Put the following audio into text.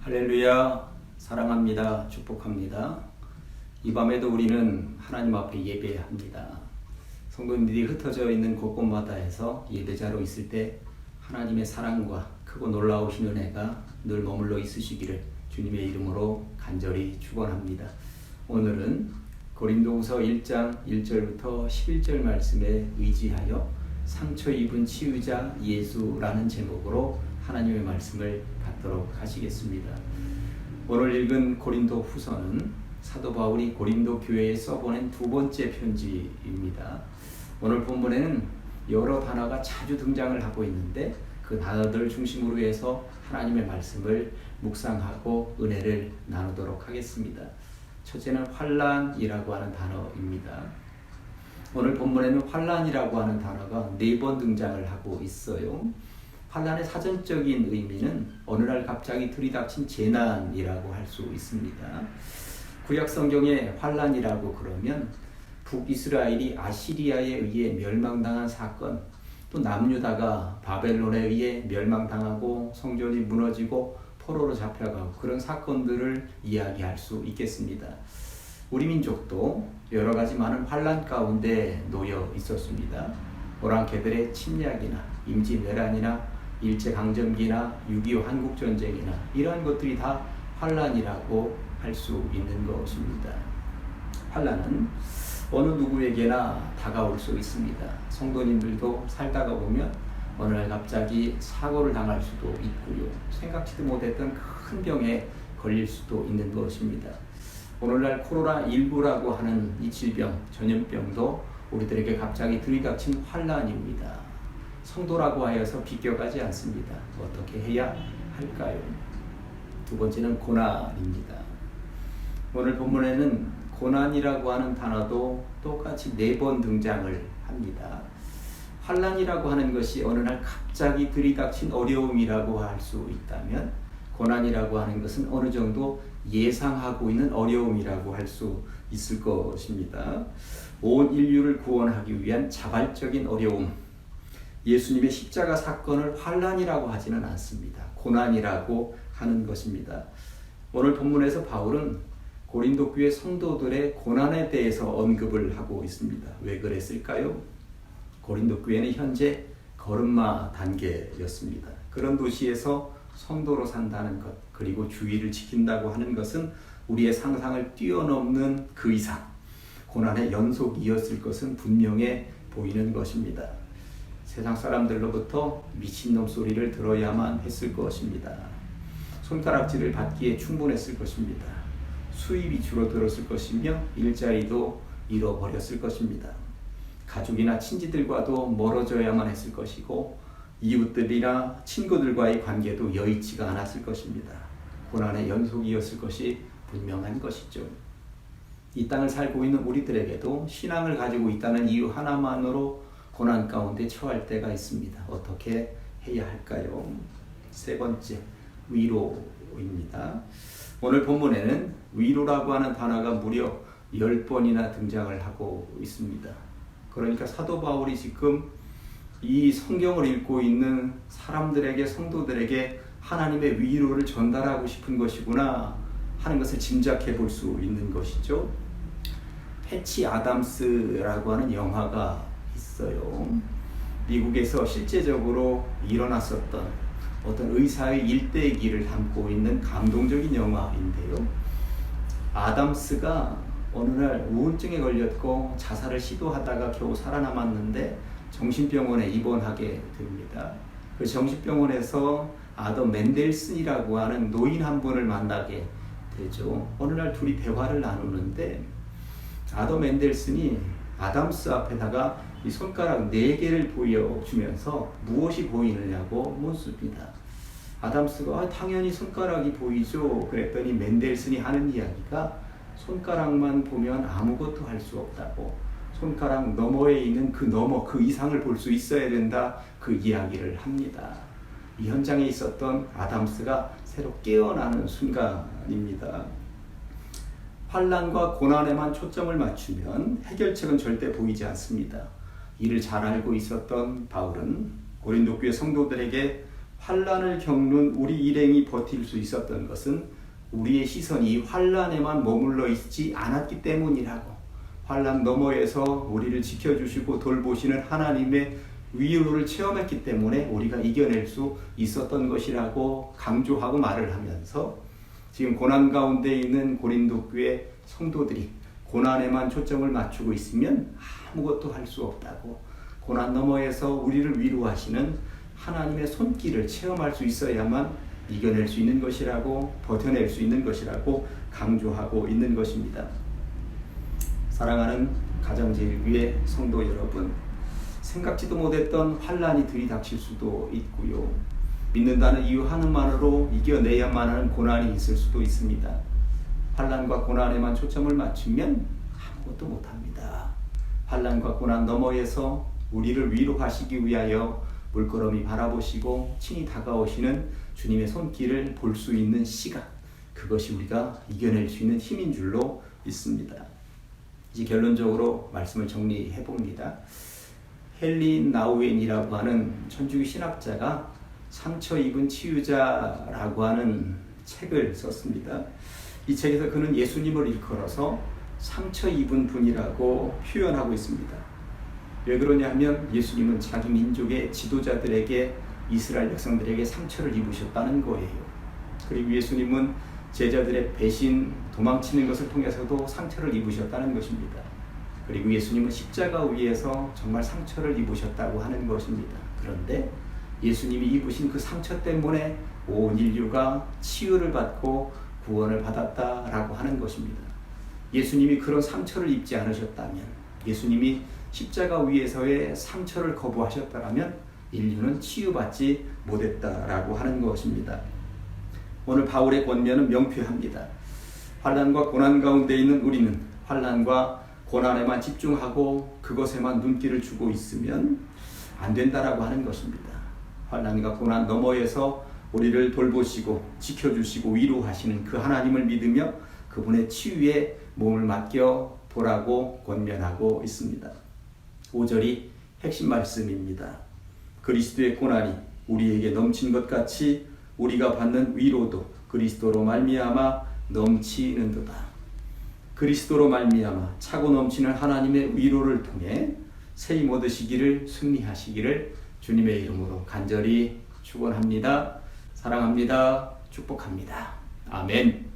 할렐루야, 사랑합니다. 축복합니다. 이 밤에도 우리는 하나님 앞에 예배합니다. 성도님들이 흩어져 있는 곳곳마다에서 예배자로 있을 때 하나님의 사랑과 크고 놀라우신 은혜가 늘 머물러 있으시기를 주님의 이름으로 간절히 축원합니다. 오늘은 고린도후서 1장 1절부터 11절 말씀에 의지하여 상처 입은 치유자 예수라는 제목으로 하나님의 말씀을 갖도록 하시겠습니다. 오늘 읽은 고린도 후서는 사도 바울이 고린도 교회에 써보낸 두 번째 편지입니다. 오늘 본문에는 여러 단어가 자주 등장을 하고 있는데 그 단어들을 중심으로 해서 하나님의 말씀을 묵상하고 은혜를 나누도록 하겠습니다. 첫째는 환난이라고 하는 단어입니다. 오늘 본문에는 환난이라고 하는 단어가 4번 등장을 하고 있어요. 환난의 사전적인 의미는 어느 날 갑자기 들이닥친 재난이라고 할 수 있습니다. 구약 성경에 환난이라고 그러면 북이스라엘이 아시리아에 의해 멸망당한 사건, 또 남유다가 바벨론에 의해 멸망당하고 성전이 무너지고 포로로 잡혀가고 그런 사건들을 이야기할 수 있겠습니다. 우리 민족도 여러 가지 많은 환난 가운데 놓여 있었습니다. 오랑캐들의 침략이나 임진왜란이나 일제강점기나 6.25 한국전쟁이나 이러한 것들이 다 환난이라고 할 수 있는 것입니다. 환난은 어느 누구에게나 다가올 수 있습니다. 성도님들도 살다가 보면 어느 날 갑자기 사고를 당할 수도 있고요. 생각지도 못했던 큰 병에 걸릴 수도 있는 것입니다. 오늘날 코로나19라고 하는 이 질병, 전염병도 우리들에게 갑자기 들이닥친 환난입니다. 성도라고 하여서 비껴가지 않습니다. 어떻게 해야 할까요? 두 번째는 고난입니다. 오늘 본문에는 고난이라고 하는 단어도 똑같이 4번 등장을 합니다. 환난이라고 하는 것이 어느 날 갑자기 들이닥친 어려움이라고 할 수 있다면 고난이라고 하는 것은 어느 정도 예상하고 있는 어려움이라고 할 수 있을 것입니다. 온 인류를 구원하기 위한 자발적인 어려움, 예수님의 십자가 사건을 환난이라고 하지는 않습니다. 고난이라고 하는 것입니다. 오늘 본문에서 바울은 고린도 교회 성도들의 고난에 대해서 언급을 하고 있습니다. 왜 그랬을까요? 고린도 교회는 현재 걸음마 단계였습니다. 그런 도시에서 성도로 산다는 것, 그리고 주의를 지킨다고 하는 것은 우리의 상상을 뛰어넘는 그 이상 고난의 연속이었을 것은 분명해 보이는 것입니다. 세상 사람들로부터 미친놈 소리를 들어야만 했을 것입니다. 손가락질을 받기에 충분했을 것입니다. 수입이 줄어들었을 것이며 일자리도 잃어버렸을 것입니다. 가족이나 친지들과도 멀어져야만 했을 것이고 이웃들이나 친구들과의 관계도 여의치가 않았을 것입니다. 고난의 연속이었을 것이 분명한 것이죠. 이 땅을 살고 있는 우리들에게도 신앙을 가지고 있다는 이유 하나만으로 고난 가운데 처할 때가 있습니다. 어떻게 해야 할까요? 세 번째, 위로입니다. 오늘 본문에는 위로라고 하는 단어가 무려 10번이나 등장을 하고 있습니다. 그러니까 사도 바울이 지금 이 성경을 읽고 있는 사람들에게, 성도들에게 하나님의 위로를 전달하고 싶은 것이구나 하는 것을 짐작해 볼 수 있는 것이죠. 패치 아담스라고 하는 영화가 있어요. 미국에서 실제적으로 일어났었던 어떤 의사의 일대기를 담고 있는 감동적인 영화인데요. 아담스가 어느 날 우울증에 걸렸고 자살을 시도하다가 겨우 살아남았는데 정신병원에 입원하게 됩니다. 그 정신병원에서 아담 맨델슨이라고 하는 노인 한 분을 만나게 되죠. 어느 날 둘이 대화를 나누는데 아담 맨델슨이 아담스 앞에다가 이 손가락 4개를 보여주면서 무엇이 보이느냐고 묻습니다. 아담스가 당연히 손가락이 보이죠. 그랬더니 맨델슨이 하는 이야기가 손가락만 보면 아무것도 할 수 없다고, 손가락 너머에 있는 그 너머, 그 이상을 볼 수 있어야 된다, 그 이야기를 합니다. 이 현장에 있었던 아담스가 새로 깨어나는 순간입니다. 환난과 고난에만 초점을 맞추면 해결책은 절대 보이지 않습니다. 이를 잘 알고 있었던 바울은 고린도 교회 성도들에게 환난을 겪는 우리 일행이 버틸 수 있었던 것은 우리의 시선이 환난에만 머물러 있지 않았기 때문이라고, 환난 너머에서 우리를 지켜주시고 돌보시는 하나님의 위로를 체험했기 때문에 우리가 이겨낼 수 있었던 것이라고 강조하고 말을 하면서, 지금 고난 가운데 있는 고린도 교회 성도들이 고난에만 초점을 맞추고 있으면 아무것도 할 수 없다고, 고난 너머에서 우리를 위로하시는 하나님의 손길을 체험할 수 있어야만 이겨낼 수 있는 것이라고, 버텨낼 수 있는 것이라고 강조하고 있는 것입니다. 사랑하는 가정제일교회 성도 여러분, 생각지도 못했던 환난이 들이닥칠 수도 있고요. 믿는다는 이유 하나만으로 이겨내야만 하는 고난이 있을 수도 있습니다. 환난과 고난에만 초점을 맞추면 아무것도 못합니다. 환난과 고난 너머에서 우리를 위로하시기 위하여 물끄러미 바라보시고 친히 다가오시는 주님의 손길을 볼 수 있는 시간, 그것이 우리가 이겨낼 수 있는 힘인 줄로 믿습니다. 이제 결론적으로 말씀을 정리해 봅니다. 헨리 나우엔이라고 하는 천주교 신학자가 상처 입은 치유자라고 하는 책을 썼습니다. 이 책에서 그는 예수님을 일컬어서 상처 입은 분이라고 표현하고 있습니다. 왜 그러냐 하면 예수님은 자기 민족의 지도자들에게, 이스라엘 백성들에게 상처를 입으셨다는 거예요. 그리고 예수님은 제자들의 배신, 도망치는 것을 통해서도 상처를 입으셨다는 것입니다. 그리고 예수님은 십자가 위에서 정말 상처를 입으셨다고 하는 것입니다. 그런데 예수님이 입으신 그 상처 때문에 온 인류가 치유를 받고 구원을 받았다라고 하는 것입니다. 예수님이 그런 상처를 입지 않으셨다면, 예수님이 십자가 위에서의 상처를 거부하셨다면 인류는 치유받지 못했다라고 하는 것입니다. 오늘 바울의 권면은 명쾌합니다. 환난과 고난 가운데 있는 우리는 환난과 고난에만 집중하고 그것에만 눈길을 주고 있으면 안 된다라고 하는 것입니다. 환난과 고난 너머에서 우리를 돌보시고 지켜주시고 위로하시는 그 하나님을 믿으며 그분의 치유에 몸을 맡겨 보라고 권면하고 있습니다. 5절이 핵심 말씀입니다. 그리스도의 고난이 우리에게 넘친 것 같이 우리가 받는 위로도 그리스도로 말미암아 넘치는도다. 그리스도로 말미암아 차고 넘치는 하나님의 위로를 통해 세임 얻으시기를, 승리하시기를 주님의 이름으로 간절히 축원합니다. 사랑합니다. 축복합니다. 아멘.